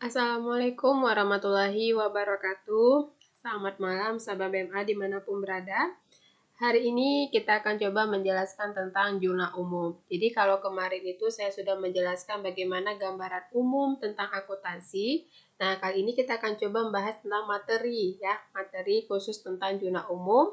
Assalamualaikum warahmatullahi wabarakatuh. Selamat malam sahabat BMA dimanapun berada. Hari ini kita akan coba menjelaskan tentang jurnal umum. Jadi kalau kemarin itu saya sudah menjelaskan bagaimana gambaran umum tentang akuntansi. Nah, kali ini kita akan coba membahas tentang materi khusus tentang jurnal umum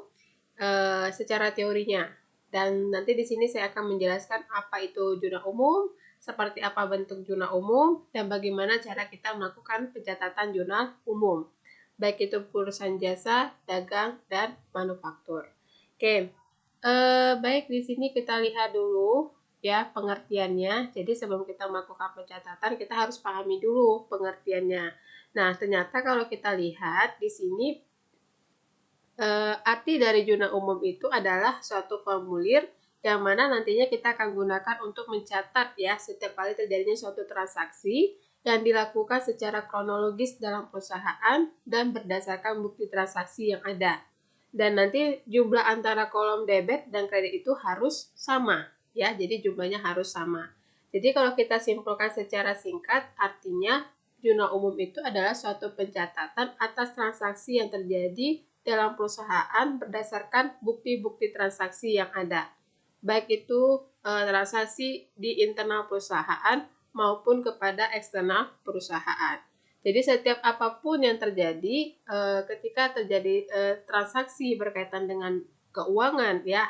secara teorinya. Dan nanti di sini saya akan menjelaskan apa itu jurnal umum, seperti apa bentuk jurnal umum, dan bagaimana cara kita melakukan pencatatan jurnal umum, baik itu perusahaan jasa, dagang, dan manufaktur. Oke, baik di sini kita lihat dulu ya pengertiannya. Jadi sebelum kita melakukan pencatatan, kita harus pahami dulu pengertiannya. Nah, ternyata kalau kita lihat di sini arti dari jurnal umum itu adalah suatu formulir yang mana nantinya kita akan gunakan untuk mencatat ya setiap kali terjadinya suatu transaksi yang dilakukan secara kronologis dalam perusahaan dan berdasarkan bukti transaksi yang ada. Dan nanti jumlah antara kolom debit dan kredit itu harus sama ya, jadi jumlahnya harus sama. Jadi kalau kita simpulkan secara singkat, artinya jurnal umum itu adalah suatu pencatatan atas transaksi yang terjadi dalam perusahaan berdasarkan bukti-bukti transaksi yang ada, baik itu transaksi di internal perusahaan maupun kepada eksternal perusahaan. Jadi setiap apapun yang terjadi ketika terjadi transaksi berkaitan dengan keuangan ya,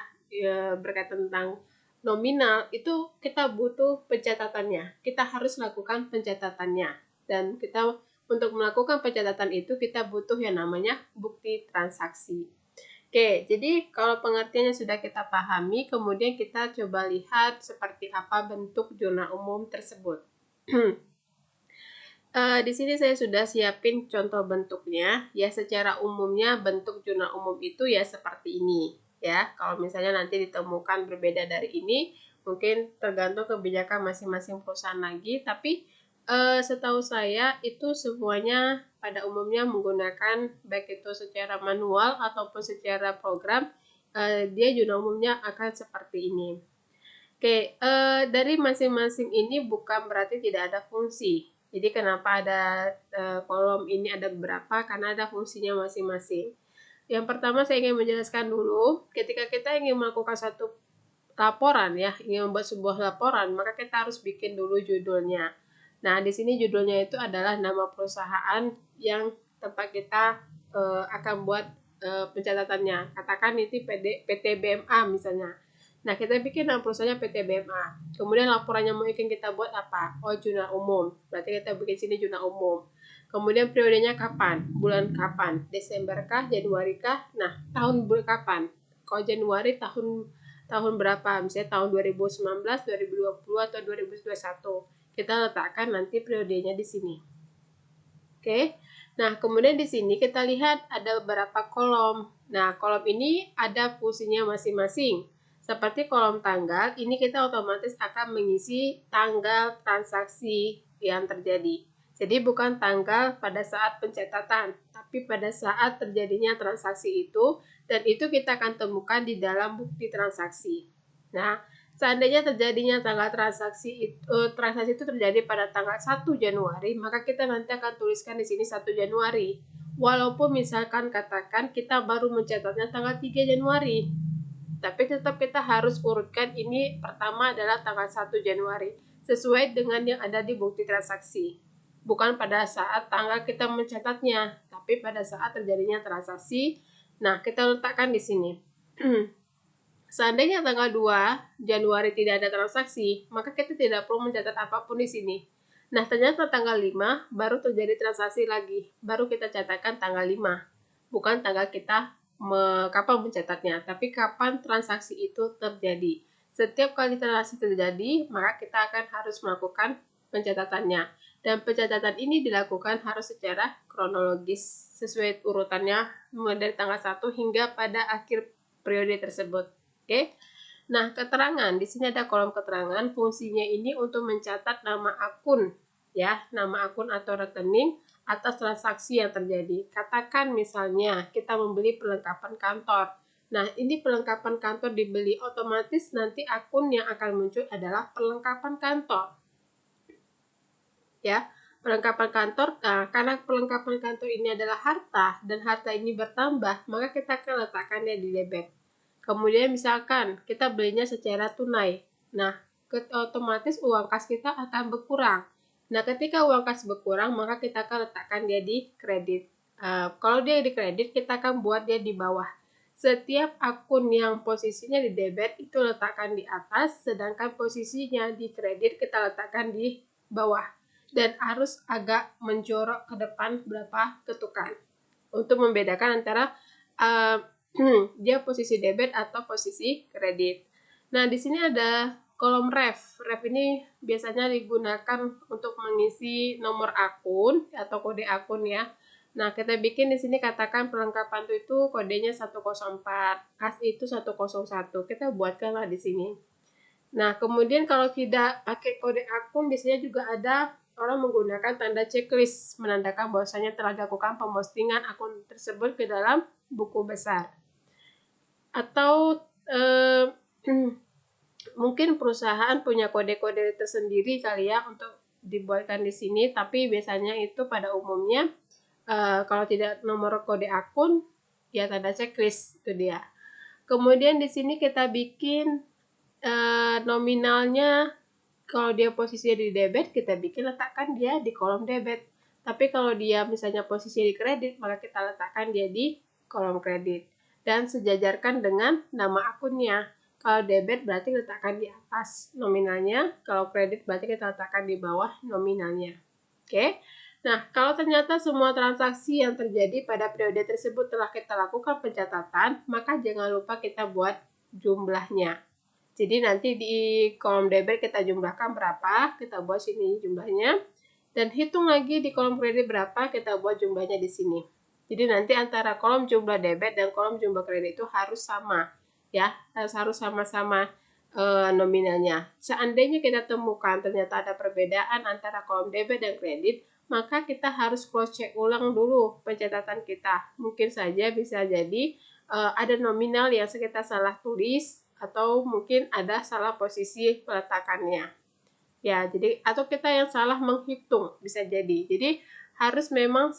berkaitan tentang nominal, itu kita butuh pencatatannya. Kita harus lakukan pencatatannya. Dan kita untuk melakukan pencatatan itu kita butuh yang namanya bukti transaksi. Oke, jadi kalau pengertiannya sudah kita pahami, kemudian kita coba lihat seperti apa bentuk jurnal umum tersebut. Di sini saya sudah siapin contoh bentuknya. Ya, secara umumnya bentuk jurnal umum itu ya seperti ini. Ya, kalau misalnya nanti ditemukan berbeda dari ini, mungkin tergantung kebijakan masing-masing perusahaan lagi. Tapi setahu saya itu semuanya pada umumnya menggunakan baik itu secara manual ataupun secara program, dia jurnal umumnya akan seperti ini. Oke, dari masing-masing ini bukan berarti tidak ada fungsi. Jadi kenapa ada kolom ini ada beberapa? Karena ada fungsinya masing-masing. Yang pertama saya ingin menjelaskan dulu, ketika kita ingin melakukan satu laporan ya, ingin membuat sebuah laporan, maka kita harus bikin dulu judulnya. Nah, di sini judulnya itu adalah nama perusahaan yang tempat kita akan buat pencatatannya. Katakan itu PT BMA misalnya. Nah, kita bikin nama perusahaannya PT BMA. Kemudian laporannya mungkin kita buat apa? Oh, jurnal umum. Berarti kita bikin sini jurnal umum. Kemudian periodenya kapan? Bulan kapan? Desember kah? Januari kah? Nah, tahun kapan? Kalau Januari tahun berapa? Misalnya tahun 2019, 2020 atau 2021. Kita letakkan nanti periodenya di sini. Oke. Nah, kemudian di sini kita lihat ada beberapa kolom. Nah, kolom ini ada fungsinya masing-masing. Seperti kolom tanggal, ini kita otomatis akan mengisi tanggal transaksi yang terjadi. Jadi bukan tanggal pada saat pencatatan, tapi pada saat terjadinya transaksi itu, dan itu kita akan temukan di dalam bukti transaksi. Nah, seandainya terjadinya transaksi itu terjadi pada tanggal 1 Januari, maka kita nanti akan tuliskan di sini 1 Januari. Walaupun misalkan katakan kita baru mencatatnya tanggal 3 Januari, tapi tetap kita harus urutkan ini pertama adalah tanggal 1 Januari sesuai dengan yang ada di bukti transaksi. Bukan pada saat tanggal kita mencatatnya, tapi pada saat terjadinya transaksi. Nah, kita letakkan di sini. Seandainya tanggal 2 Januari tidak ada transaksi, maka kita tidak perlu mencatat apapun di sini. Nah, ternyata tanggal 5 baru terjadi transaksi lagi. Baru kita catatkan tanggal 5. Bukan tanggal kita kapan mencatatnya, tapi kapan transaksi itu terjadi. Setiap kali transaksi terjadi, maka kita akan harus melakukan pencatatannya. Dan pencatatan ini dilakukan harus secara kronologis, sesuai urutannya mulai dari tanggal 1 hingga pada akhir periode tersebut. Oke. Nah, keterangan. Di sini ada kolom keterangan. Fungsinya ini untuk mencatat nama akun, ya, nama akun atau rekening atas transaksi yang terjadi. Katakan misalnya kita membeli perlengkapan kantor. Nah, ini perlengkapan kantor dibeli, otomatis nanti akun yang akan muncul adalah perlengkapan kantor. Ya, Perlengkapan kantor, nah, karena perlengkapan kantor ini adalah harta dan harta ini bertambah, maka kita akan letakkannya di debit. Kemudian misalkan kita belinya secara tunai, nah otomatis uang kas kita akan berkurang. Nah ketika uang kas berkurang, maka kita akan letakkan dia di kredit. Kalau dia di kredit, kita akan buat dia di bawah. Setiap akun yang posisinya di debit itu letakkan di atas, sedangkan posisinya di kredit kita letakkan di bawah. Dan harus agak menjorok ke depan berapa ketukan untuk membedakan antara dia posisi debit atau posisi kredit. Nah, di sini ada kolom ref. Ref ini biasanya digunakan untuk mengisi nomor akun atau kode akun ya. Nah, kita bikin di sini katakan perlengkapan itu kodenya 104, kas itu 101. Kita buatkanlah di sini. Nah, kemudian kalau tidak pakai kode akun, biasanya juga ada orang menggunakan tanda checklist, menandakan bahwasanya telah dilakukan pemostingan akun tersebut ke dalam buku besar. Atau mungkin perusahaan punya kode-kode tersendiri kali ya untuk dibuatkan di sini, tapi biasanya itu pada umumnya kalau tidak nomor kode akun, ya tanda checklist itu dia. Kemudian di sini kita bikin nominalnya, kalau dia posisinya di debit, kita bikin letakkan dia di kolom debit. Tapi kalau dia misalnya posisi di kredit, maka kita letakkan dia di kolom kredit. Dan sejajarkan dengan nama akunnya. Kalau debit berarti letakkan di atas nominalnya, kalau kredit berarti kita letakkan di bawah nominalnya. Oke. Nah, kalau ternyata semua transaksi yang terjadi pada periode tersebut telah kita lakukan pencatatan, maka jangan lupa kita buat jumlahnya. Jadi nanti di kolom debit kita jumlahkan berapa, kita buat sini jumlahnya. Dan hitung lagi di kolom kredit berapa, kita buat jumlahnya di sini. Jadi nanti antara kolom jumlah debit dan kolom jumlah kredit itu harus sama. Ya, harus sama-sama nominalnya. Seandainya kita temukan ternyata ada perbedaan antara kolom debit dan kredit, maka kita harus cross check ulang dulu pencatatan kita. Mungkin saja bisa jadi ada nominal yang kita salah tulis, atau mungkin ada salah posisi peletakannya. Ya, jadi atau kita yang salah menghitung bisa jadi. Jadi harus memang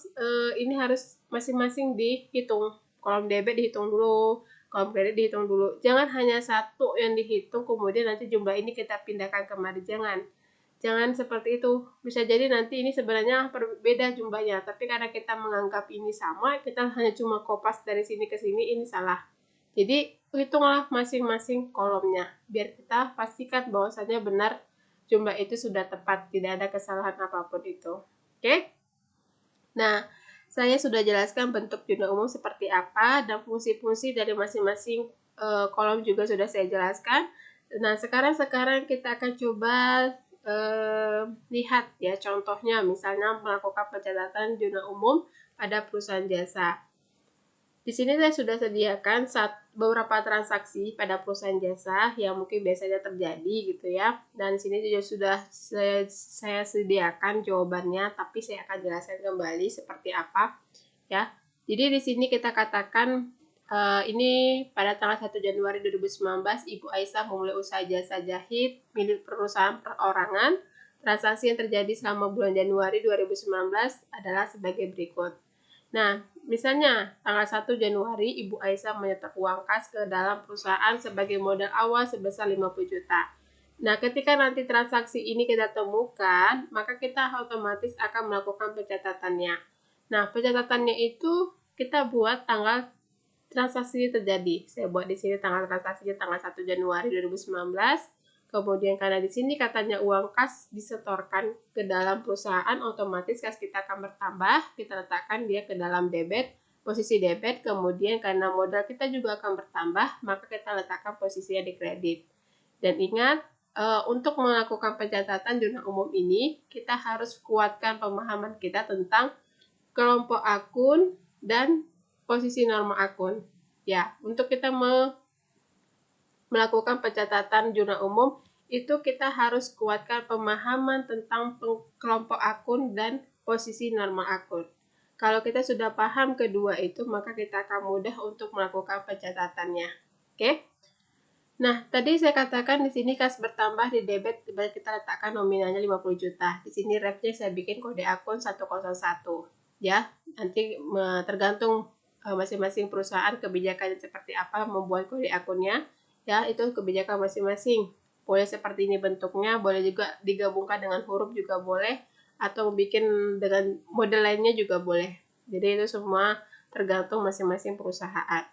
ini harus masing-masing dihitung. Kolom debit dihitung dulu, kolom kredit dihitung dulu. Jangan hanya satu yang dihitung kemudian nanti jumlah ini kita pindahkan kemari, jangan. Jangan seperti itu. Bisa jadi nanti ini sebenarnya berbeda jumlahnya, tapi karena kita menganggap ini sama, kita hanya cuma kopas dari sini ke sini, ini salah. Jadi hitunglah masing-masing kolomnya biar kita pastikan bahwasanya benar jumlah itu sudah tepat, tidak ada kesalahan apapun itu. Oke? Nah, saya sudah jelaskan bentuk jumlah umum seperti apa dan fungsi-fungsi dari masing-masing kolom juga sudah saya jelaskan. Nah, sekarang kita akan coba lihat ya contohnya, misalnya melakukan pencatatan jumlah umum pada perusahaan jasa. Di sini saya sudah sediakan beberapa transaksi pada perusahaan jasa yang mungkin biasanya terjadi gitu ya. Dan di sini juga sudah saya sediakan jawabannya, tapi saya akan jelaskan kembali seperti apa ya. Jadi di sini kita katakan ini pada tanggal 1 Januari 2019 Ibu Aisyah memulai usaha jasa jahit milik perusahaan perorangan. Transaksi yang terjadi selama bulan Januari 2019 adalah sebagai berikut. Nah, misalnya tanggal 1 Januari Ibu Aisyah menyetor uang kas ke dalam perusahaan sebagai modal awal sebesar 50 juta. Nah, ketika nanti transaksi ini kita temukan, maka kita otomatis akan melakukan pencatatannya. Nah, pencatatannya itu kita buat tanggal transaksi terjadi. Saya buat di sini tanggal transaksinya tanggal 1 Januari 2019. Kemudian karena di sini katanya uang kas disetorkan ke dalam perusahaan, otomatis kas kita akan bertambah, kita letakkan dia ke dalam debit, posisi debit, kemudian karena modal kita juga akan bertambah, maka kita letakkan posisinya di kredit. Dan ingat, untuk melakukan pencatatan jurnal umum ini, kita harus kuatkan pemahaman kita tentang kelompok akun dan posisi norma akun. Ya, untuk kita melakukan pencatatan jurnal umum, itu kita harus kuatkan pemahaman tentang kelompok akun dan posisi norma akun. Kalau kita sudah paham kedua itu, maka kita akan mudah untuk melakukan pencatatannya. Oke? Nah, tadi saya katakan di sini kas bertambah di debit kita letakkan nominalnya 50 juta. Di sini refnya saya bikin kode akun 101 ya. Nanti tergantung masing-masing perusahaan kebijakannya seperti apa membuat kode akunnya ya, itu kebijakan masing-masing. Boleh seperti ini bentuknya, boleh juga digabungkan dengan huruf juga boleh, atau bikin dengan model lainnya juga boleh. Jadi itu semua tergantung masing-masing perusahaan.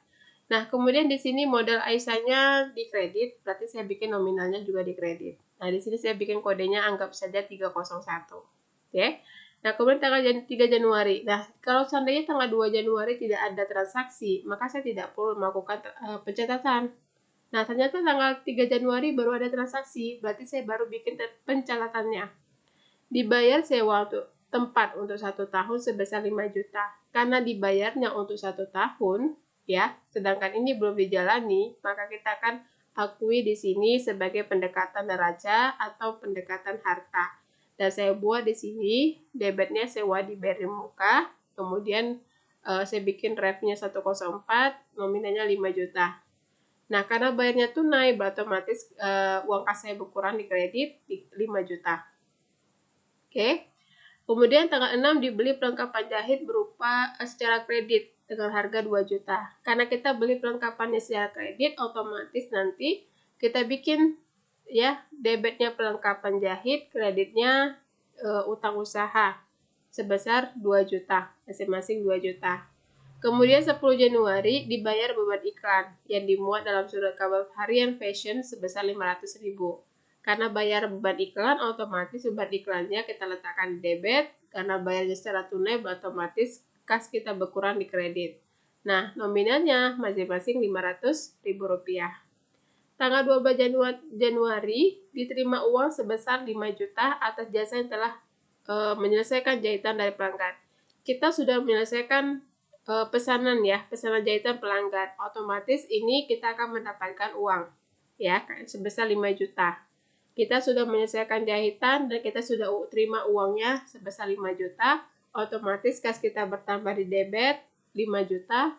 Nah, kemudian di sini modal Aisyah-nya di kredit, berarti saya bikin nominalnya juga di kredit. Nah, di sini saya bikin kodenya anggap saja 301. Oke. Nah, kemudian tanggal 3 Januari. Nah, kalau seandainya tanggal 2 Januari tidak ada transaksi, maka saya tidak perlu melakukan pencatatan. Nah, ternyata tanggal 3 Januari baru ada transaksi, berarti saya baru bikin pencatatannya. Dibayar sewa untuk tempat untuk 1 tahun sebesar 5 juta. Karena dibayarnya untuk 1 tahun, ya, sedangkan ini belum dijalani, maka kita akan akui di sini sebagai pendekatan neraca atau pendekatan harta. Dan saya buat di sini debitnya sewa dibayar di muka, kemudian saya bikin refnya 104, nominalnya 5 juta. Nah, karena bayarnya tunai, otomatis uang kas saya berkurang di kredit 5 juta. Oke. Kemudian tanggal 6 dibeli perlengkapan jahit berupa secara kredit dengan harga 2 juta. Karena kita beli perlengkapannya secara kredit, otomatis nanti kita bikin ya debitnya perlengkapan jahit, kreditnya utang usaha sebesar 2 juta, masing-masing 2 juta. Kemudian 10 Januari dibayar beban iklan yang dimuat dalam surat kabar harian fashion sebesar 500.000. Karena bayar beban iklan, otomatis beban iklannya kita letakkan di debit. Karena bayarnya secara tunai, otomatis kas kita berkurang di kredit. Nah, nominalnya masing-masing Rp500.000. Tanggal 12 Januari diterima uang sebesar 5 juta atas jasa yang telah menyelesaikan jahitan dari pelanggan. Kita sudah menyelesaikan pesanan ya, pesanan jahitan pelanggan. Otomatis ini kita akan mendapatkan uang ya sebesar 5 juta. Kita sudah menyelesaikan jahitan dan kita sudah terima uangnya sebesar 5 juta, otomatis kas kita bertambah di debit 5 juta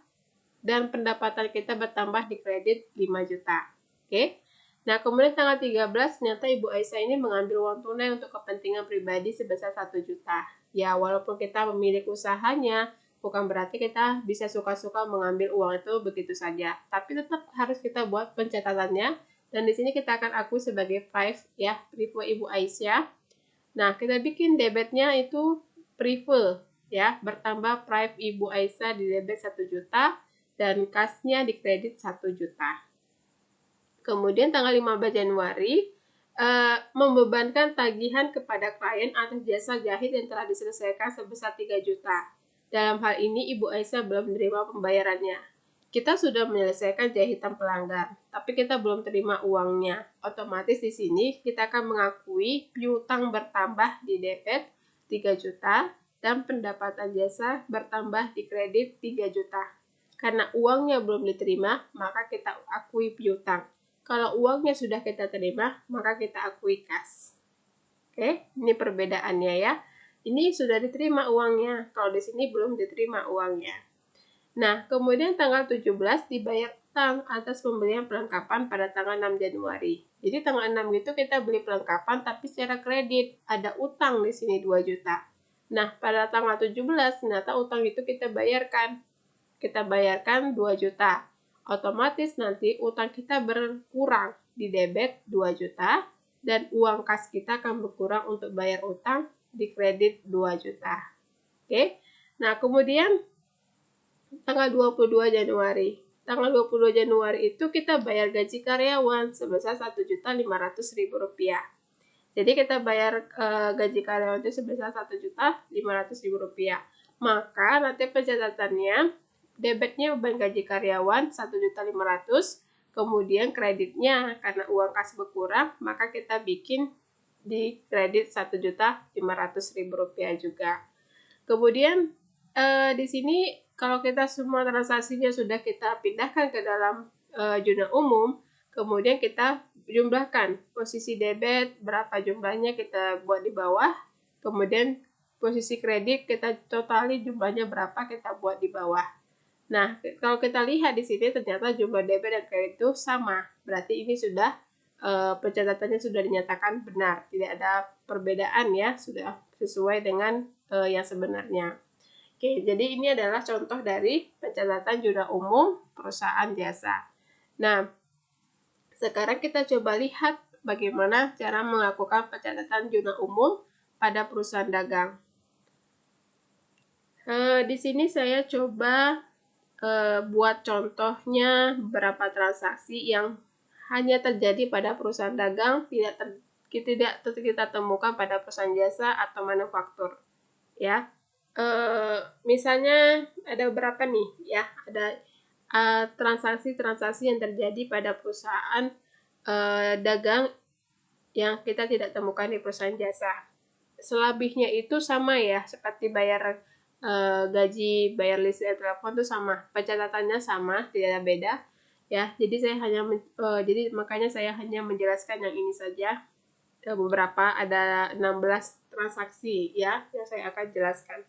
dan pendapatan kita bertambah di kredit 5 juta. Oke. Nah, kemudian tanggal 13 ternyata Ibu Aisyah ini mengambil uang tunai untuk kepentingan pribadi sebesar 1 juta. Ya, walaupun kita pemilik usahanya, bukan berarti kita bisa suka-suka mengambil uang itu begitu saja. Tapi tetap harus kita buat pencatatannya. Dan di sini kita akan akui sebagai prive ya, prive Ibu Aisyah. Nah, kita bikin debitnya itu prive ya, bertambah prive Ibu Aisyah di debit 1 juta dan kasnya di kredit 1 juta. Kemudian tanggal 15 Januari membebankan tagihan kepada klien atas jasa jahit yang telah diselesaikan sebesar 3 juta. Dalam hal ini Ibu Aisyah belum menerima pembayarannya. Kita sudah menyelesaikan jahitan pelanggan, tapi kita belum terima uangnya. Otomatis di sini kita akan mengakui piutang bertambah di debit 3 juta dan pendapatan jasa bertambah di kredit 3 juta. Karena uangnya belum diterima, maka kita akui piutang. Kalau uangnya sudah kita terima, maka kita akui kas. Oke, ini perbedaannya ya. Ini sudah diterima uangnya, kalau di sini belum diterima uangnya. Nah, kemudian tanggal 17 dibayar utang atas pembelian perlengkapan pada tanggal 6 Januari. Jadi tanggal 6 itu kita beli perlengkapan tapi secara kredit, ada utang di sini 2 juta. Nah, pada tanggal 17 ternyata utang itu kita bayarkan. Kita bayarkan 2 juta. Otomatis nanti utang kita berkurang di debit 2 juta dan uang kas kita akan berkurang untuk bayar utang di kredit 2 juta. Oke. Nah, kemudian tanggal 22 Januari. Tanggal 22 Januari itu kita bayar gaji karyawan sebesar Rp1.500.000. Jadi kita bayar gaji karyawan itu sebesar Rp1.500.000. Maka nanti pencatatannya debitnya beban gaji karyawan 1.500.000, kemudian kreditnya karena uang kas berkurang, maka kita bikin di kredit Rp1.500.000 juga. Kemudian di sini kalau kita semua transaksinya sudah kita pindahkan ke dalam jurnal umum, kemudian kita jumlahkan posisi debit berapa jumlahnya kita buat di bawah, kemudian posisi kredit kita totali jumlahnya berapa kita buat di bawah. Nah, kalau kita lihat di sini ternyata jumlah debit dan kredit itu sama. Berarti ini sudah pencatatannya sudah dinyatakan benar, tidak ada perbedaan ya, sudah sesuai dengan yang sebenarnya. Oke, jadi ini adalah contoh dari pencatatan jurnal umum perusahaan jasa. Nah, sekarang kita coba lihat bagaimana cara melakukan pencatatan jurnal umum pada perusahaan dagang. Di sini saya coba buat contohnya beberapa transaksi yang hanya terjadi pada perusahaan dagang, tidak kita temukan pada perusahaan jasa atau manufaktur, ya. Misalnya ada beberapa nih, ya, ada transaksi-transaksi yang terjadi pada perusahaan dagang yang kita tidak temukan di perusahaan jasa. Selebihnya itu sama ya, seperti bayar gaji, bayar listrik, telepon itu sama, pencatatannya sama, tidak ada beda ya. Jadi jadi makanya saya hanya menjelaskan yang ini saja. Beberapa ada 16 transaksi ya yang saya akan jelaskan.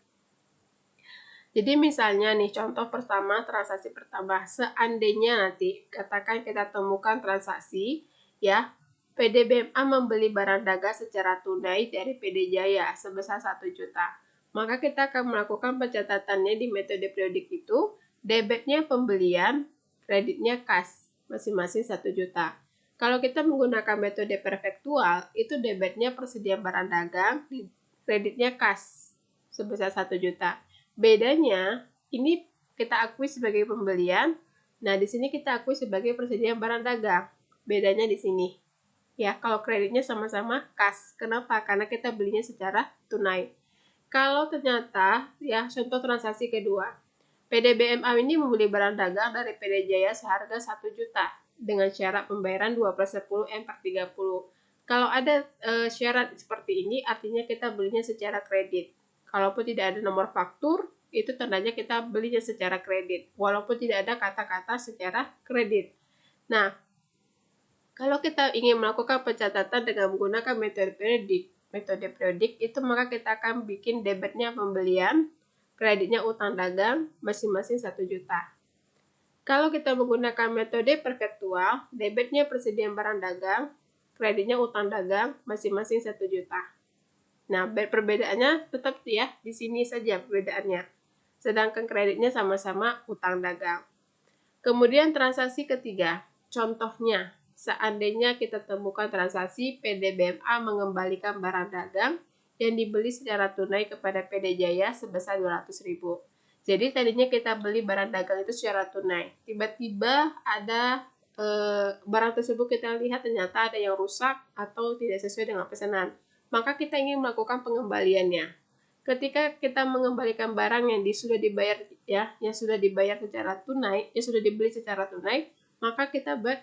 Jadi misalnya nih contoh pertama, transaksi pertama, seandainya nanti katakan kita temukan transaksi ya, PD BMA membeli barang dagang secara tunai dari PD Jaya sebesar 1 juta. Maka kita akan melakukan pencatatannya di metode periodik itu, debitnya pembelian, kreditnya kas, masing-masing 1 juta. Kalau kita menggunakan metode perfektual, itu debitnya persediaan barang dagang, kreditnya kas sebesar 1 juta. Bedanya, ini kita akui sebagai pembelian, nah di sini kita akui sebagai persediaan barang dagang. Bedanya di sini. Ya, kalau kreditnya sama-sama kas. Kenapa? Karena kita belinya secara tunai. Kalau ternyata, ya contoh transaksi kedua, PD BMA ini membeli barang dagang dari PD Jaya seharga 1 juta dengan syarat pembayaran 2/10 M/30. Kalau ada syarat seperti ini, artinya kita belinya secara kredit. Kalaupun tidak ada nomor faktur, itu tandanya kita belinya secara kredit, walaupun tidak ada kata-kata secara kredit. Nah, kalau kita ingin melakukan pencatatan dengan menggunakan metode periodik itu maka kita akan bikin debitnya pembelian, kreditnya utang dagang, masing-masing 1 juta. Kalau kita menggunakan metode perfektual, debitnya persediaan barang dagang, kreditnya utang dagang, masing-masing 1 juta. Nah, perbedaannya tetap ya, di sini saja perbedaannya. Sedangkan kreditnya sama-sama utang dagang. Kemudian transaksi ketiga, contohnya, seandainya kita temukan transaksi PD BMA mengembalikan barang dagang yang dibeli secara tunai kepada PD Jaya sebesar 200.000. Jadi tadinya kita beli barang dagang itu secara tunai. Tiba-tiba ada barang tersebut kita lihat ternyata ada yang rusak atau tidak sesuai dengan pesanan. Maka kita ingin melakukan pengembaliannya. Ketika kita mengembalikan barang yang sudah dibayar ya, yang sudah dibayar secara tunai, yang sudah dibeli secara tunai, maka kita buat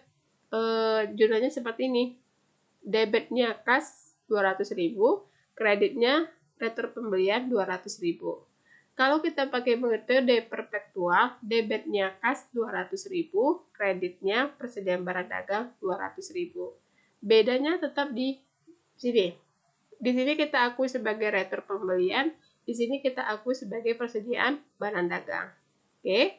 jurnalnya seperti ini. Debitnya kas 200.000, kreditnya retur pembelian 200.000. Kalau kita pakai metode perfektual, debitnya kas 200.000, kreditnya persediaan barang dagang 200.000. Bedanya tetap di sini. Di sini kita akui sebagai retur pembelian, di sini kita akui sebagai persediaan barang dagang. Oke.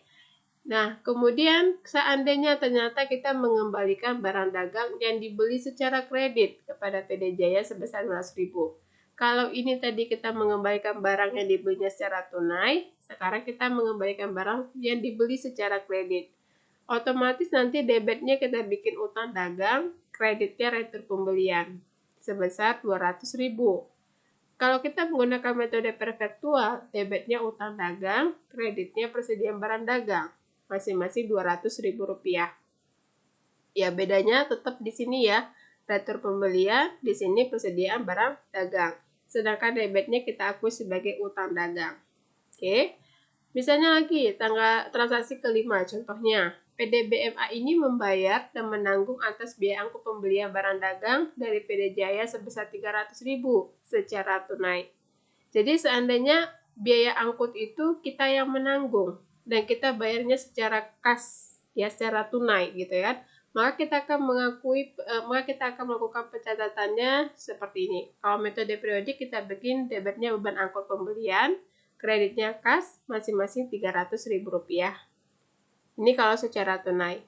Nah, kemudian seandainya ternyata kita mengembalikan barang dagang yang dibeli secara kredit kepada PD Jaya sebesar 200.000. Kalau ini tadi kita mengembalikan barang yang dibelinya secara tunai, sekarang kita mengembalikan barang yang dibeli secara kredit. Otomatis nanti debitnya kita bikin utang dagang, kreditnya retur pembelian sebesar 200.000. Kalau kita menggunakan metode perfektual, debitnya utang dagang, kreditnya persediaan barang dagang, masing-masing 200.000 rupiah. Ya, bedanya tetap di sini ya, retur pembelian, di sini persediaan barang dagang. Sedangkan debitnya kita akui sebagai utang dagang. Oke. Misalnya lagi, transaksi kelima, contohnya, PD BMA ini membayar dan menanggung atas biaya angkut pembelian barang dagang dari PD Jaya sebesar 300.000 secara tunai. Jadi seandainya biaya angkut itu kita yang menanggung dan kita bayarnya secara kas, ya secara tunai gitu ya. Maka kita akan melakukan pencatatannya seperti ini. Kalau metode periodik kita bikin debitnya beban angkut pembelian, kreditnya kas masing-masing 300.000 rupiah. Ini kalau secara tunai.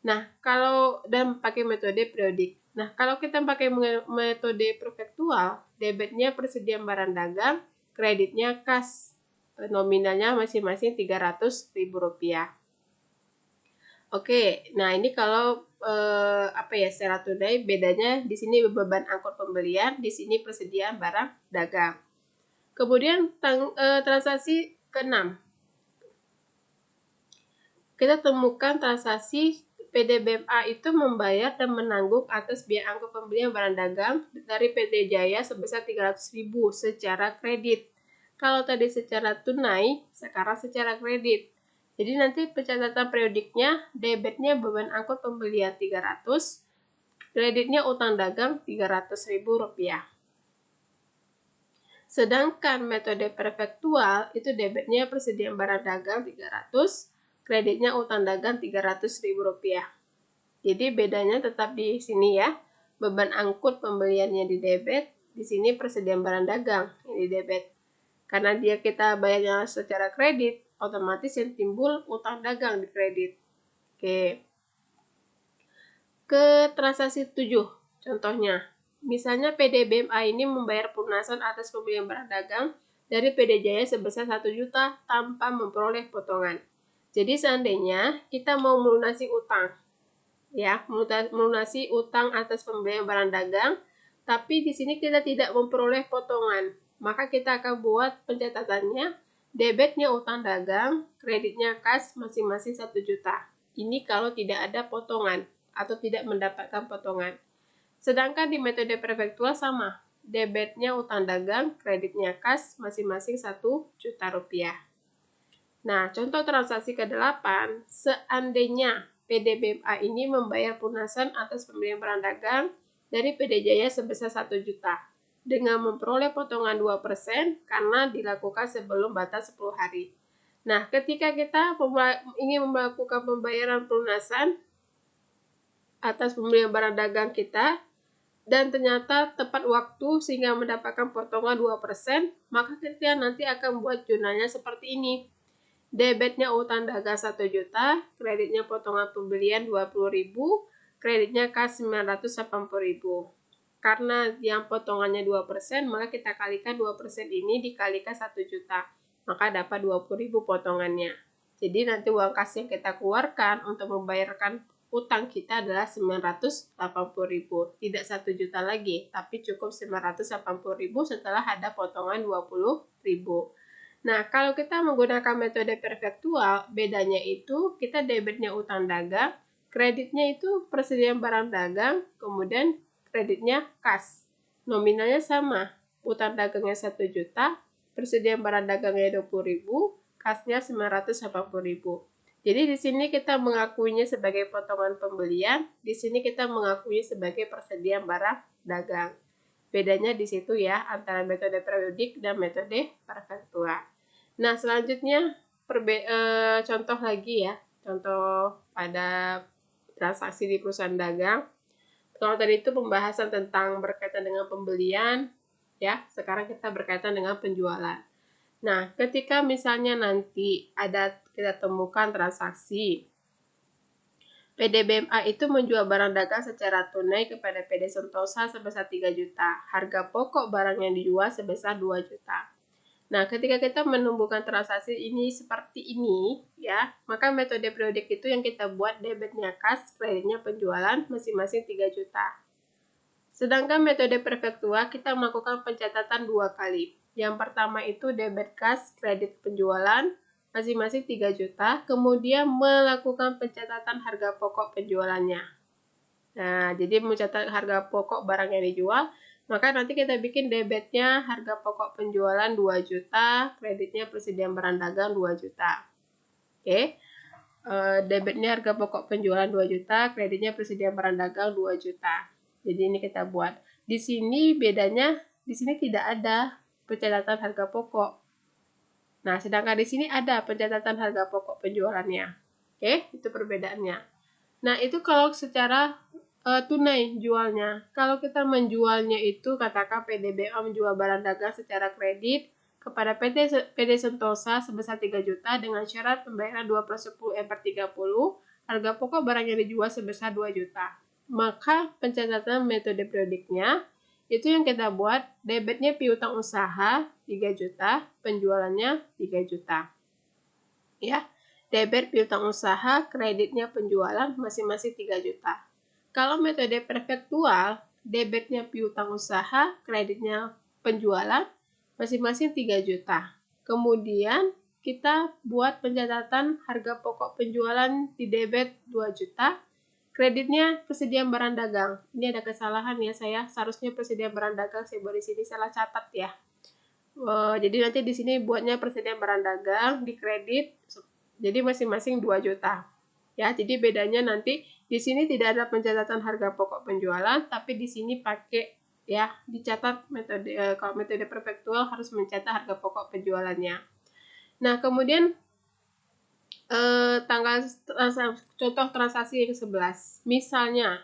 Nah, kalau dan pakai metode periodik. Nah, kalau kita pakai metode perfektual, debitnya persediaan barang dagang, kreditnya kas. Nominalnya masing-masing Rp300.000. Oke, nah ini kalau secara tunai bedanya di sini beban angkut pembelian, di sini persediaan barang dagang. Kemudian transaksi ke-6. Kita temukan transaksi PDBMA itu membayar dan menanggung atas biaya angkut pembelian barang dagang dari PT Jaya sebesar Rp300.000 secara kredit. Kalau tadi secara tunai, sekarang secara kredit. Jadi nanti pencatatan periodiknya, debitnya beban angkut pembelian 300, kreditnya utang dagang Rp300.000. Sedangkan metode perfektual itu debitnya persediaan barang dagang 300, kreditnya utang dagang Rp300.000. Jadi bedanya tetap di sini ya. Beban angkut pembeliannya di debit, di sini persediaan barang dagang yang di debit. Karena kita bayarnya secara kredit, otomatis yang timbul utang dagang di kredit. Oke. Ke transaksi 7, contohnya. Misalnya PDBMA ini membayar pelunasan atas pembelian barang dagang dari PD Jaya sebesar 1 juta tanpa memperoleh potongan. Jadi seandainya kita mau melunasi utang, ya, melunasi utang atas pembelian barang dagang, tapi di sini kita tidak memperoleh potongan, maka kita akan buat pencatatannya, debitnya utang dagang, kreditnya kas masing-masing 1 juta. Ini kalau tidak ada potongan atau tidak mendapatkan potongan. Sedangkan di metode perfektual sama, debitnya utang dagang, kreditnya kas masing-masing 1 juta rupiah. Nah, contoh transaksi ke-8, seandainya PDBMA ini membayar pelunasan atas pembelian barang dagang dari PD Jaya sebesar 1 juta dengan memperoleh potongan 2% karena dilakukan sebelum batas 10 hari. Nah, ketika kita ingin melakukan pembayaran pelunasan atas pembelian barang dagang kita, dan ternyata tepat waktu sehingga mendapatkan potongan 2%, maka kita nanti akan buat jurnalnya seperti ini. Debitnya utang dagang 1 juta, kreditnya potongan pembelian 20.000, kreditnya kas 980.000. Karena yang potongannya 2%, maka kita kalikan 2% ini dikalikan 1 juta, maka dapat 20.000 potongannya. Jadi nanti uang kas yang kita keluarkan untuk membayarkan utang kita adalah 980.000, tidak 1 juta lagi, tapi cukup 980.000 setelah ada potongan 20.000. Nah, kalau kita menggunakan metode perfektual, bedanya itu kita debitnya utang dagang, kreditnya itu persediaan barang dagang, kemudian kreditnya kas. Nominalnya sama, utang dagangnya 1 juta, persediaan barang dagangnya 20.000, kasnya 980.000. Jadi di sini kita mengakuinya sebagai potongan pembelian, di sini kita mengakuinya sebagai persediaan barang dagang. Bedanya di situ ya, antara metode periodik dan metode perfektual. Nah, selanjutnya contoh lagi ya, contoh pada transaksi di perusahaan dagang. Kalau tadi itu pembahasan tentang berkaitan dengan pembelian, ya, sekarang kita berkaitan dengan penjualan. Nah, ketika misalnya nanti kita temukan transaksi PDBMA itu menjual barang dagang secara tunai kepada PD Sentosa sebesar 3 juta. Harga pokok barang yang dijual sebesar 2 juta. Nah, ketika kita menumbuhkan transaksi ini seperti ini, ya, maka metode periodik itu yang kita buat debitnya kas, kreditnya penjualan masing-masing 3 juta. Sedangkan metode perfektual kita melakukan pencatatan 2 kali. Yang pertama itu debit kas, kredit penjualan, masing-masing 3 juta, kemudian melakukan pencatatan harga pokok penjualannya. Nah, jadi mencatat harga pokok barang yang dijual, maka nanti kita bikin debitnya harga pokok penjualan 2 juta, kreditnya persediaan barang dagang 2 juta. Oke. Debitnya harga pokok penjualan 2 juta, kreditnya persediaan barang dagang 2 juta. Jadi ini kita buat. Di sini bedanya, di sini tidak ada pencatatan harga pokok. Nah, sedangkan di sini ada pencatatan harga pokok penjualannya. Oke, itu perbedaannya. Nah, itu kalau secara tunai jualnya. Kalau kita menjualnya itu, katakan PDBA menjual barang dagang secara kredit, kepada PD Sentosa sebesar 3 juta dengan syarat pembayaran 2/10 harga pokok barang yang dijual sebesar 2 juta. Maka pencatatan metode periodiknya itu yang kita buat, debitnya piutang usaha 3 juta, penjualannya 3 juta. Ya, debit piutang usaha, kreditnya penjualan masing-masing 3 juta. Kalau metode perfektual, debitnya piutang usaha, kreditnya penjualan masing-masing 3 juta. Kemudian kita buat pencatatan harga pokok penjualan di debit 2 juta, kreditnya persediaan barang dagang. Ini ada kesalahan ya saya, seharusnya persediaan barang dagang saya buat di sini salah catat ya. Jadi nanti di sini buatnya persediaan barang dagang di kredit, jadi masing-masing 2 juta. Ya, jadi bedanya nanti di sini tidak ada pencatatan harga pokok penjualan, tapi di sini pakai ya dicatat metode kalau metode perfektual harus mencatat harga pokok penjualannya. Nah, kemudian contoh transaksi yang 11. Misalnya,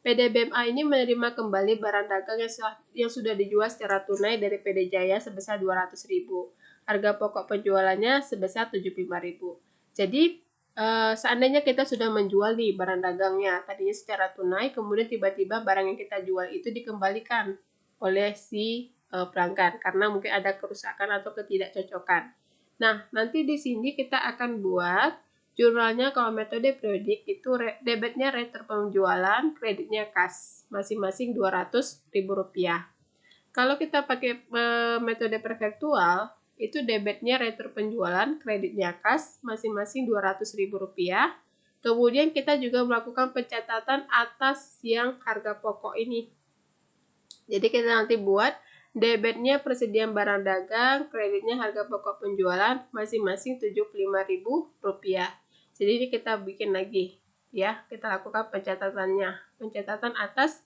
PD BMA ini menerima kembali barang dagang yang sudah dijual secara tunai dari PD Jaya sebesar 200.000. Harga pokok penjualannya sebesar 75.000. Jadi, seandainya kita sudah menjual nih barang dagangnya, tadinya secara tunai, kemudian tiba-tiba barang yang kita jual itu dikembalikan oleh si pelanggan karena mungkin ada kerusakan atau ketidakcocokan. Nah, nanti di sini kita akan buat jurnalnya kalau metode periodik itu debitnya retur penjualan, kreditnya kas, masing-masing 200.000 rupiah. Kalau kita pakai metode perfektual, itu debitnya retur penjualan, kreditnya kas, masing-masing 200.000 rupiah. Kemudian kita juga melakukan pencatatan atas yang harga pokok ini. Jadi kita nanti buat debitnya persediaan barang dagang, kreditnya harga pokok penjualan, masing-masing 75.000 rupiah. Jadi ini kita bikin lagi, ya, kita lakukan pencatatannya, pencatatan atas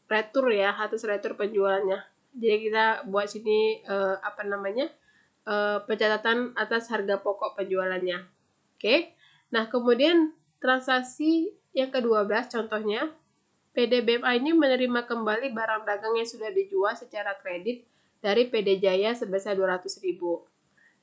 retur ya, atas retur penjualannya. Jadi kita buat sini pencatatan atas harga pokok penjualannya. Oke. Nah, kemudian transaksi yang ke-12 contohnya, PD BMA ini menerima kembali barang dagang yang sudah dijual secara kredit dari PD Jaya sebesar 200.000.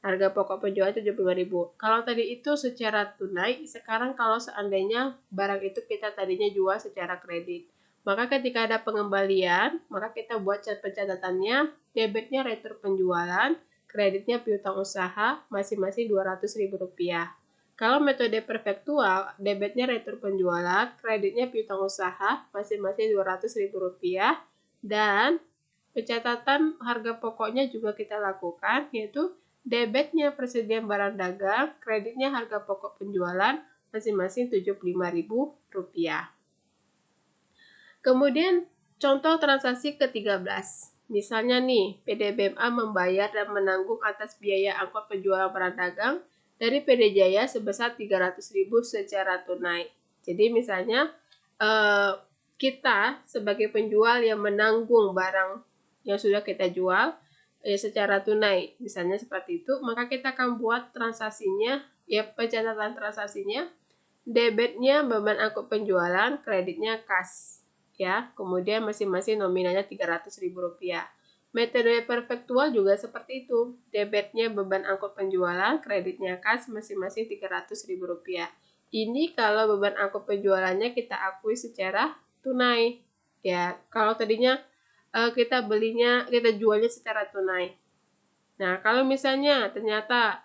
Harga pokok penjualan 75.000. Kalau tadi itu secara tunai, sekarang kalau seandainya barang itu kita tadinya jual secara kredit, maka ketika ada pengembalian, maka kita buat pencatatannya, debitnya retur penjualan, kreditnya piutang usaha, masing-masing 200.000 rupiah. Kalau metode perfektual, debitnya retur penjualan, kreditnya piutang usaha, masing-masing 200.000 rupiah, dan pencatatan harga pokoknya juga kita lakukan, yaitu debitnya persediaan barang dagang, kreditnya harga pokok penjualan, masing-masing 75.000 rupiah. Kemudian, contoh transaksi ke-13. Misalnya nih, PD BMA membayar dan menanggung atas biaya angkut penjualan barang dagang dari PD Jaya sebesar 300.000 secara tunai. Jadi misalnya kita sebagai penjual yang menanggung barang yang sudah kita jual secara tunai, misalnya seperti itu, maka kita akan buat transaksinya, ya pencatatan transaksinya, debitnya beban angkut penjualan, kreditnya kas, ya, kemudian masing-masing nominalnya 300.000 rupiah. Metode perfektual juga seperti itu. Debitnya beban angkut penjualan, kreditnya kas, masing-masing 300.000 rupiah. Ini kalau beban angkut penjualannya kita akui secara tunai. Ya, kalau tadinya kita jualnya secara tunai. Nah, kalau misalnya ternyata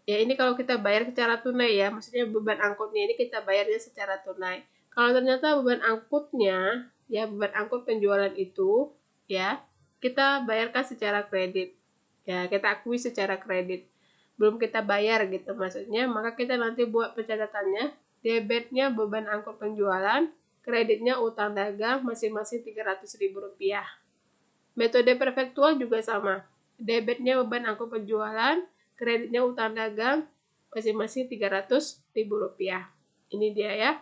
ya ini kalau kita bayar secara tunai ya, maksudnya beban angkutnya ini kita bayarnya secara tunai. Kalau ternyata beban angkutnya, ya beban angkut penjualan itu, ya kita bayarkan secara kredit. Ya, kita akui secara kredit. Belum kita bayar gitu maksudnya, maka kita nanti buat pencatatannya, debitnya beban angkut penjualan, kreditnya utang dagang, masing-masing 300.000 rupiah. Metode perfektual juga sama. Debitnya beban angkut penjualan, kreditnya utang dagang, masing-masing 300.000 rupiah. Ini dia ya.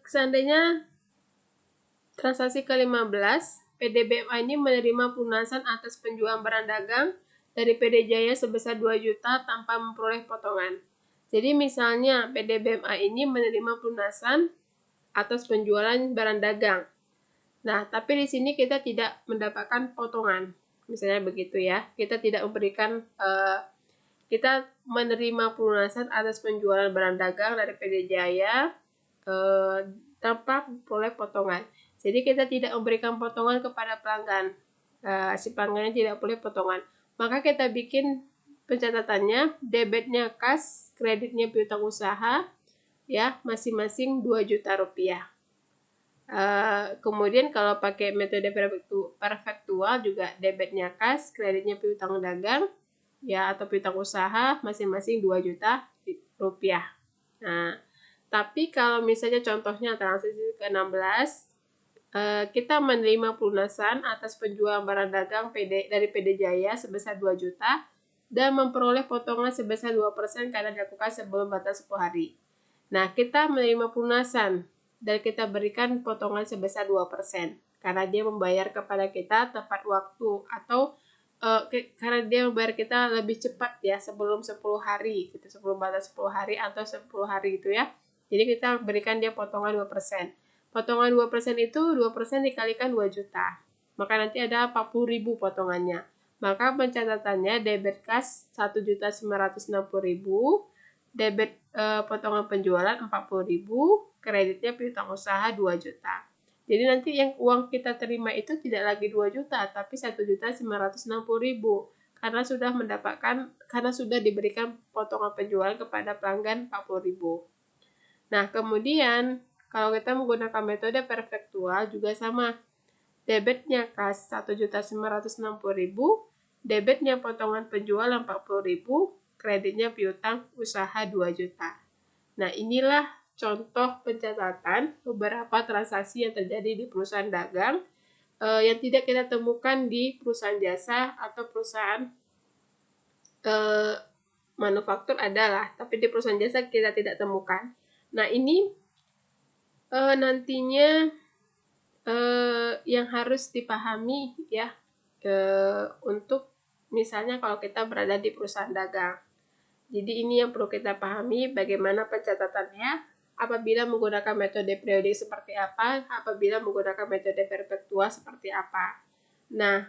Seandainya transaksi ke-15, PD BMA ini menerima pelunasan atas penjualan barang dagang dari PD Jaya sebesar 2 juta tanpa memperoleh potongan. Jadi misalnya PD BMA ini menerima pelunasan atas penjualan barang dagang. Nah, tapi di sini kita tidak mendapatkan potongan. Misalnya begitu ya. Kita tidak memberikan kita menerima pelunasan atas penjualan barang dagang dari PD Jaya tanpa memperoleh potongan. Jadi kita tidak memberikan potongan kepada pelanggan. Si pelanggannya tidak boleh potongan. Maka kita bikin pencatatannya, debitnya kas, kreditnya piutang usaha, ya masing-masing 2 juta rupiah. Kemudian kalau pakai metode perfektual juga debitnya kas, kreditnya piutang dagang, ya atau piutang usaha masing-masing 2 juta rupiah. Nah, tapi kalau misalnya contohnya transaksi ke-16, kita menerima pelunasan atas penjualan barang dagang dari PD Jaya sebesar 2 juta dan memperoleh potongan sebesar 2% karena dilakukan sebelum batas 10 hari. Nah, kita menerima pelunasan dan kita berikan potongan sebesar 2% karena dia membayar kepada kita tepat waktu atau karena dia membayar kita lebih cepat ya sebelum 10 hari gitu, sebelum batas 10 hari atau 10 hari gitu ya. Jadi kita berikan dia potongan 2%. Potongan 2% itu 2% dikalikan 2 juta. Maka nanti ada 40.000 potongannya. Maka pencatatannya debit kas 1.960.000, debit potongan penjualan 40.000, kreditnya piutang usaha 2 juta. Jadi nanti yang uang kita terima itu tidak lagi 2 juta, tapi 1.960.000 karena sudah diberikan potongan penjualan kepada pelanggan 40.000. Nah, kemudian kalau kita menggunakan metode perfektual juga sama. Debitnya kas 1.960.000, debitnya potongan penjualan 40.000, kreditnya piutang usaha 2 juta. Nah, inilah contoh pencatatan beberapa transaksi yang terjadi di perusahaan dagang yang tidak kita temukan di perusahaan jasa atau perusahaan manufaktur adalah, tapi di perusahaan jasa kita tidak temukan. Nah, ini nantinya yang harus dipahami ya untuk misalnya kalau kita berada di perusahaan dagang. Jadi ini yang perlu kita pahami bagaimana pencatatannya, apabila menggunakan metode periodik seperti apa, apabila menggunakan metode perfektual seperti apa. Nah,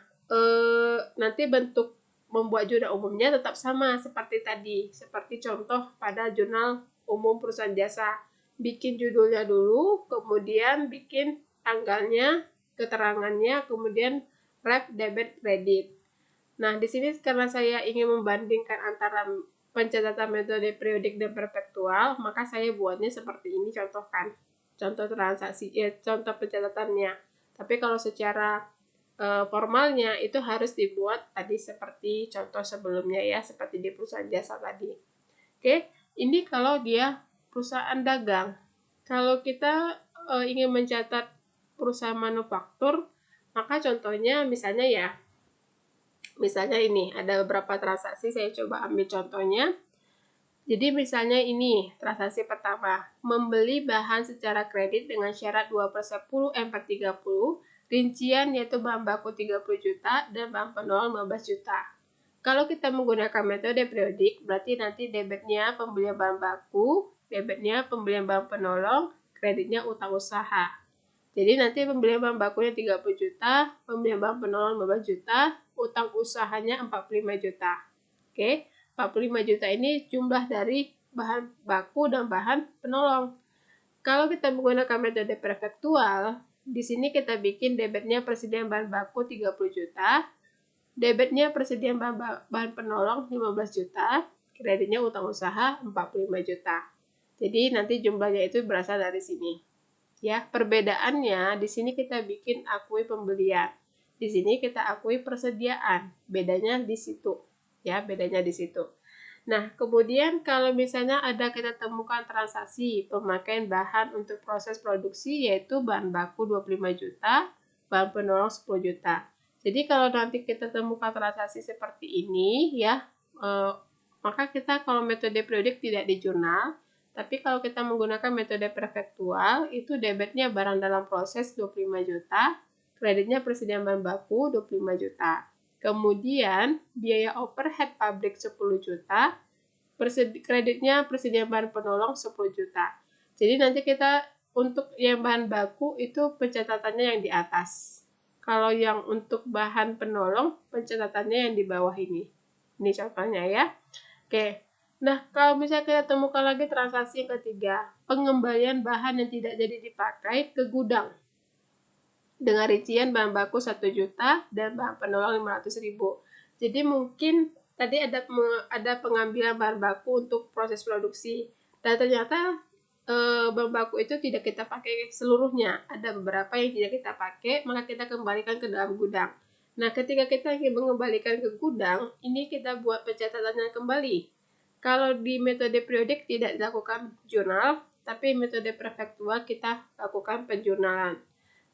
nanti bentuk membuat jurnal umumnya tetap sama seperti tadi, seperti contoh pada jurnal umum perusahaan jasa. Bikin judulnya dulu, kemudian bikin tanggalnya, keterangannya, kemudian ref, debit, kredit. Nah, di sini karena saya ingin membandingkan antara pencatatan metode periodik dan perfektual, maka saya buatnya seperti ini, contohkan. Contoh transaksi, contoh pencatatannya. Tapi kalau secara formalnya itu harus dibuat tadi seperti contoh sebelumnya ya, seperti di perusahaan jasa tadi. Oke, ini kalau dia perusahaan dagang. Kalau kita ingin mencatat perusahaan manufaktur, maka contohnya misalnya ini ada beberapa transaksi, saya coba ambil contohnya. Jadi misalnya ini transaksi pertama, membeli bahan secara kredit dengan syarat 2/10 M/30, rincian yaitu bahan baku 30 juta dan bahan penolong 15 juta. Kalau kita menggunakan metode periodik, berarti nanti debitnya pembelian bahan baku, debitnya pembelian bahan penolong, kreditnya utang usaha. Jadi nanti pembelian bahan bakunya 30 juta, pembelian bahan penolong 15 juta, utang usahanya 45 juta. Oke, 45 juta ini jumlah dari bahan baku dan bahan penolong. Kalau kita menggunakan metode perfektual, di sini kita bikin debitnya persediaan bahan baku 30 juta, debitnya persediaan bahan penolong 15 juta, kreditnya utang usaha 45 juta. Jadi nanti jumlahnya itu berasal dari sini. Ya, perbedaannya di sini kita bikin akui pembelian. Di sini kita akui persediaan. Bedanya di situ. Ya, bedanya di situ. Nah, kemudian kalau misalnya kita temukan transaksi pemakaian bahan untuk proses produksi yaitu bahan baku 25 juta, bahan penolong 10 juta. Jadi kalau nanti kita temukan transaksi seperti ini ya, maka kita kalau metode periodik tidak di jurnal. Tapi kalau kita menggunakan metode perfektual, itu debitnya barang dalam proses 25 juta, kreditnya persediaan bahan baku 25 juta. Kemudian, biaya overhead pabrik 10 juta, kreditnya persediaan bahan penolong 10 juta. Jadi nanti kita untuk yang bahan baku itu pencatatannya yang di atas. Kalau yang untuk bahan penolong, pencatatannya yang di bawah ini. Ini contohnya ya. Oke. Nah, kalau misalnya kita temukan lagi transaksi yang ketiga, pengembalian bahan yang tidak jadi dipakai ke gudang. Dengan rincian bahan baku 1 juta dan bahan penolong 500.000. Jadi mungkin tadi ada pengambilan bahan baku untuk proses produksi. Dan ternyata bahan baku itu tidak kita pakai seluruhnya. Ada beberapa yang tidak kita pakai, maka kita kembalikan ke dalam gudang. Nah, ketika kita ingin mengembalikan ke gudang, ini kita buat pencatatannya kembali. Kalau di metode periodik tidak dilakukan jurnal, tapi metode prefektual kita lakukan penjurnalan.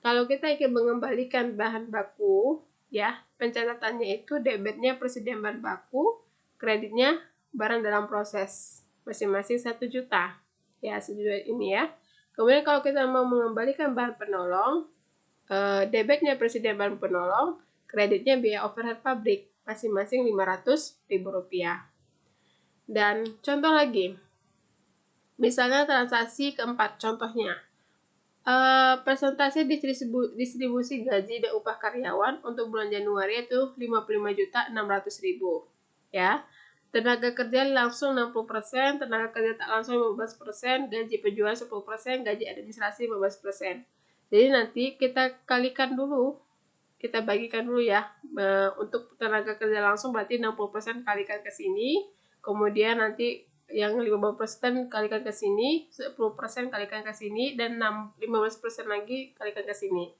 Kalau kita ingin mengembalikan bahan baku, ya, pencatatannya itu debitnya persediaan bahan baku, kreditnya barang dalam proses, masing-masing 1 juta. Ya, sejujurnya ini ya. Kemudian kalau kita mau mengembalikan bahan penolong, debitnya persediaan bahan penolong, kreditnya biaya overhead pabrik, masing-masing Rp500.000. Dan contoh lagi, misalnya transaksi keempat, contohnya, persentase distribusi gaji dan upah karyawan untuk bulan Januari itu 55.600.000, ya. Tenaga kerja langsung 60%, tenaga kerja tak langsung 15%, gaji penjualan 10%, gaji administrasi 15%. Jadi nanti kita kalikan dulu, kita bagikan dulu ya. Untuk tenaga kerja langsung berarti 60% kalikan ke sini, kemudian nanti yang 50% kalikan ke sini, 10% kalikan ke sini, dan 15% lagi kalikan ke sini.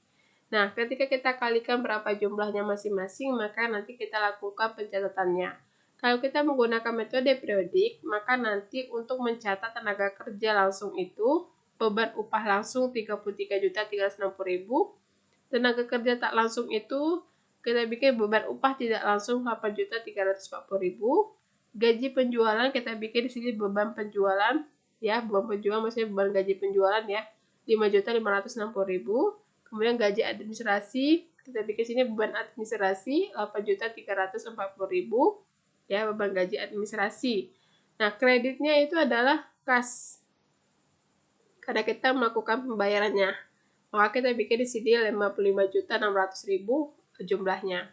Nah, ketika kita kalikan berapa jumlahnya masing-masing, maka nanti kita lakukan pencatatannya. Kalau kita menggunakan metode periodik, maka nanti untuk mencatat tenaga kerja langsung itu, beban upah langsung 33.360.000, tenaga kerja tak langsung itu kita bikin beban upah tidak langsung 8.340.000, gaji penjualan kita bikin di sini beban penjualan ya, beban penjualan maksudnya beban gaji penjualan ya, 5.560.000. Kemudian gaji administrasi kita bikin sini beban administrasi 8.340.000 ya, beban gaji administrasi. Nah, kreditnya itu adalah kas karena kita melakukan pembayarannya. Maka kita bikin di sini 55.600.000 jumlahnya.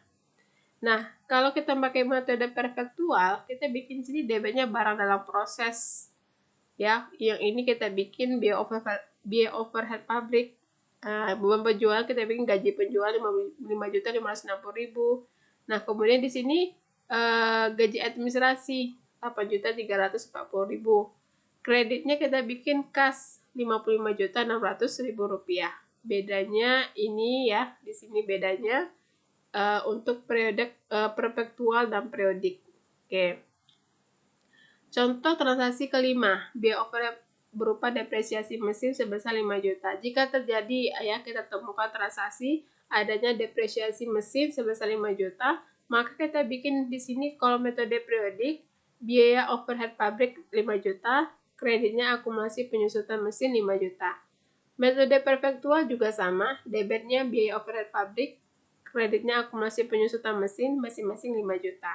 Nah, kalau kita pakai metode perfektual, kita bikin sini debitnya barang dalam proses. Ya, yang ini kita bikin biaya overhead pabrik. Beban penjualan kita bikin gaji penjualan 5.560.000. Nah, kemudian di sini gaji administrasi 8.340.000. Kreditnya kita bikin kas 55.600.000 rupiah. Bedanya ini ya, di sini bedanya untuk periode perpetual dan periodik. Oke. Contoh transaksi kelima, biaya overhead berupa depresiasi mesin sebesar 5 juta. Jika terjadi ya kita temukan transaksi adanya depresiasi mesin sebesar 5 juta, maka kita bikin di sini kalau metode periodik biaya overhead pabrik 5 juta, kreditnya akumulasi penyusutan mesin 5 juta. Metode perfektual juga sama, debitnya biaya overhead pabrik, kreditnya akumulasi penyusutan mesin masing-masing 5 juta.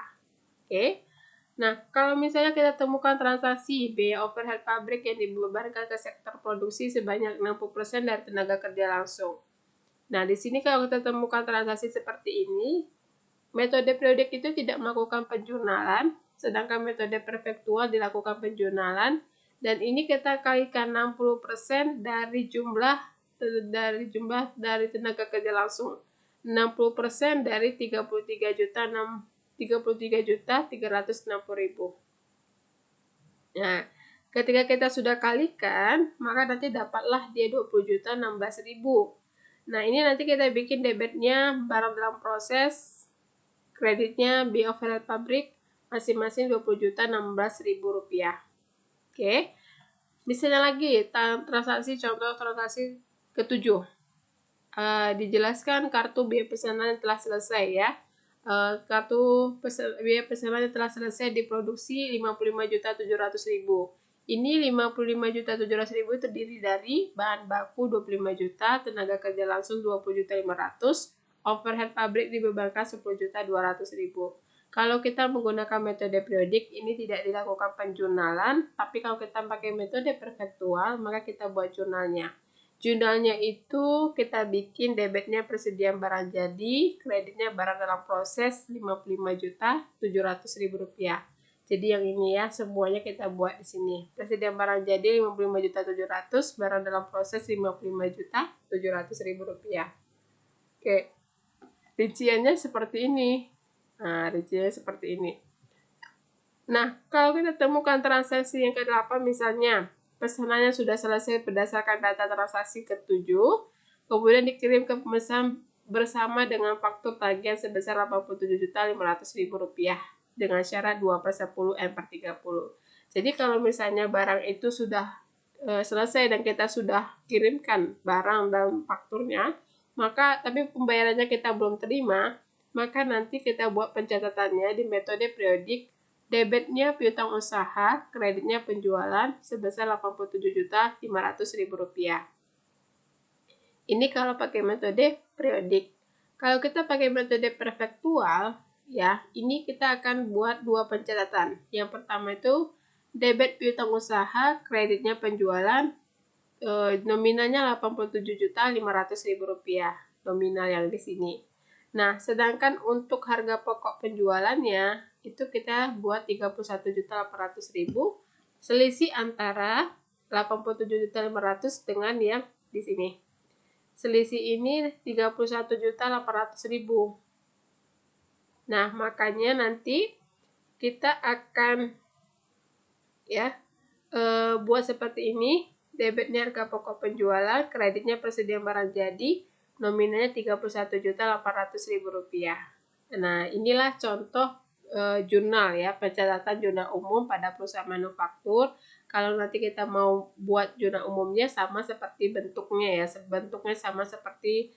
Oke. Nah, kalau misalnya kita temukan transaksi biaya overhead pabrik yang dibebankan ke sektor produksi sebanyak 60% dari tenaga kerja langsung. Nah, di sini kalau kita temukan transaksi seperti ini, metode periodik itu tidak melakukan penjurnalan, sedangkan metode perfektual dilakukan penjurnalan, dan ini kita kalikan 60% dari jumlah tenaga kerja langsung. 60% dari 33.360.000. Nah, ketika kita sudah kalikan, maka nanti dapatlah dia 20.016.000. Nah, ini nanti kita bikin debitnya barang dalam proses, kreditnya biaya overhead pabrik, masing-masing 20.016.000 rupiah. Oke. Misalnya lagi, transaksi contoh transaksi ketujuh. Dijelaskan kartu biaya pesanan telah selesai ya. Kartu biaya pesanan telah selesai diproduksi 55.700.000. Ini 55.700.000 terdiri dari bahan baku 25 juta, tenaga kerja langsung 20.500, overhead pabrik dibebankan 10.200.000. Kalau kita menggunakan metode periodik, ini tidak dilakukan penjurnalan, tapi kalau kita pakai metode perfektual, maka kita buat jurnalnya. Jurnalnya itu kita bikin debitnya persediaan barang jadi, kreditnya barang dalam proses Rp55.700.000. Jadi yang ini ya, semuanya kita buat di sini. Persediaan barang jadi Rp55.700.000, barang dalam proses Rp55.700.000. Oke, rinciannya seperti ini. Nah, rinciannya seperti ini. Nah, kalau kita temukan transaksi yang ke-8 misalnya, pesanannya sudah selesai berdasarkan data transaksi ke-7, kemudian dikirim ke pemesan bersama dengan faktur tagihan sebesar Rp87.500.000 dengan syarat 2/10 M/30. Jadi kalau misalnya barang itu sudah selesai dan kita sudah kirimkan barang dan fakturnya, maka tapi pembayarannya kita belum terima, maka nanti kita buat pencatatannya di metode periodik. Debitnya piutang usaha, kreditnya penjualan sebesar Rp87.500.000. Ini kalau pakai metode periodik. Kalau kita pakai metode perfektual, ya, ini kita akan buat dua pencatatan. Yang pertama itu debit piutang usaha, kreditnya penjualan, nominalnya Rp87.500.000, nominal yang di sini. Nah, sedangkan untuk harga pokok penjualannya itu kita buat Rp31.800.000, selisih antara Rp87.500.000 dengan yang di sini. Selisih ini Rp31.800.000. Nah, makanya nanti kita akan ya buat seperti ini. Debitnya harga pokok penjualan, kreditnya persediaan barang jadi, nominalnya Rp31.800.000. Nah, inilah contoh jurnal ya, pencatatan jurnal umum pada perusahaan manufaktur. Kalau nanti kita mau buat jurnal umumnya sama seperti bentuknya ya, bentuknya sama seperti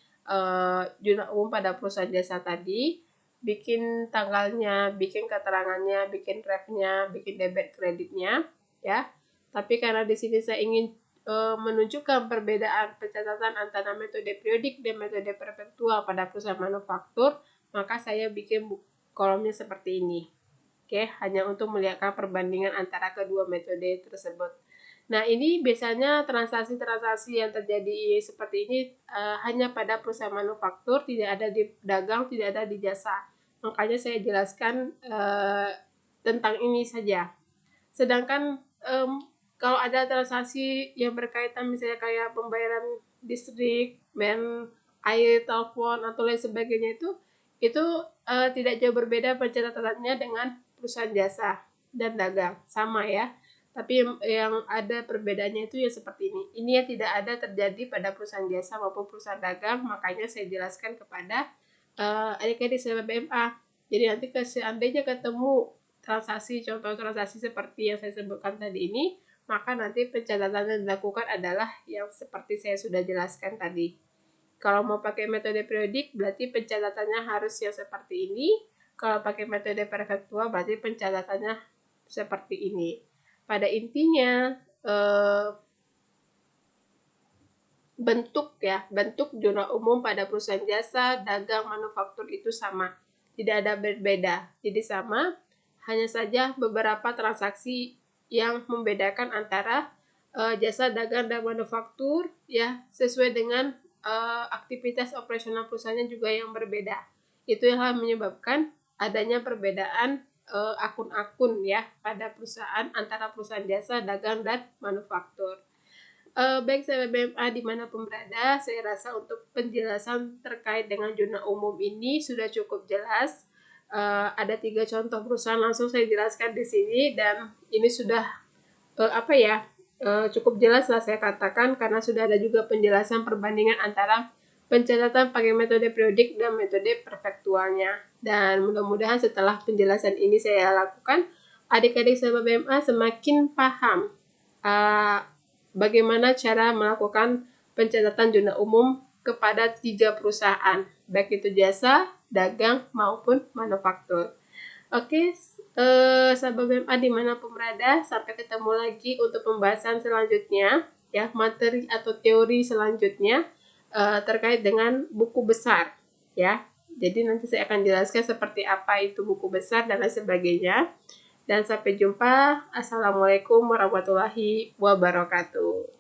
jurnal umum pada perusahaan jasa tadi. Bikin tanggalnya, bikin keterangannya, bikin ref-nya, bikin debit kreditnya ya. Tapi karena di sini saya ingin menunjukkan perbedaan pencatatan antara metode periodik dan metode perfektual pada perusahaan manufaktur, maka saya bikin kolomnya seperti ini. Oke, hanya untuk melihatkan perbandingan antara kedua metode tersebut. Nah, ini biasanya transaksi-transaksi yang terjadi seperti ini hanya pada perusahaan manufaktur, tidak ada di dagang, tidak ada di jasa. Makanya saya jelaskan tentang ini saja. Sedangkan kalau ada transaksi yang berkaitan misalnya kayak pembayaran listrik, air, telepon atau lain sebagainya itu tidak jauh berbeda pencatatannya dengan perusahaan jasa dan dagang, sama ya. Tapi yang ada perbedaannya itu ya seperti ini. Ini yang tidak ada terjadi pada perusahaan jasa maupun perusahaan dagang, makanya saya jelaskan kepada adik-adik sahabat BMA. Jadi nanti seandainya ketemu transaksi, contoh transaksi seperti yang saya sebutkan tadi ini, maka nanti pencatatan yang dilakukan adalah yang seperti saya sudah jelaskan tadi. Kalau mau pakai metode periodik, berarti pencatatannya harus yang seperti ini. Kalau pakai metode perfektual, berarti pencatatannya seperti ini. Pada intinya, bentuk jurnal umum pada perusahaan jasa, dagang, manufaktur itu sama. Tidak ada berbeda. Jadi sama, hanya saja beberapa transaksi yang membedakan antara jasa, dagang, dan manufaktur ya sesuai dengan aktivitas operasional perusahaannya juga yang berbeda. Itu yang menyebabkan adanya perbedaan akun-akun ya pada perusahaan antara perusahaan jasa, dagang, dan manufaktur. Baik sahabat BMA dimanapun berada, saya rasa untuk penjelasan terkait dengan jurnal umum ini sudah cukup jelas. Ada 3 contoh perusahaan langsung saya jelaskan di sini dan ini sudah cukup jelas lah saya katakan karena sudah ada juga penjelasan perbandingan antara pencatatan pakai metode periodik dan metode perfektualnya. Dan mudah-mudahan setelah penjelasan ini saya lakukan, adik-adik sahabat BMA semakin paham bagaimana cara melakukan pencatatan jurnal umum kepada 3 perusahaan, baik itu jasa, dagang, maupun manufaktur. Oke, sahabat BMA dimanapun berada, sampai ketemu lagi untuk pembahasan selanjutnya, ya materi atau teori selanjutnya terkait dengan buku besar, ya. Jadi nanti saya akan jelaskan seperti apa itu buku besar dan lain sebagainya. Dan sampai jumpa. Assalamualaikum warahmatullahi wabarakatuh.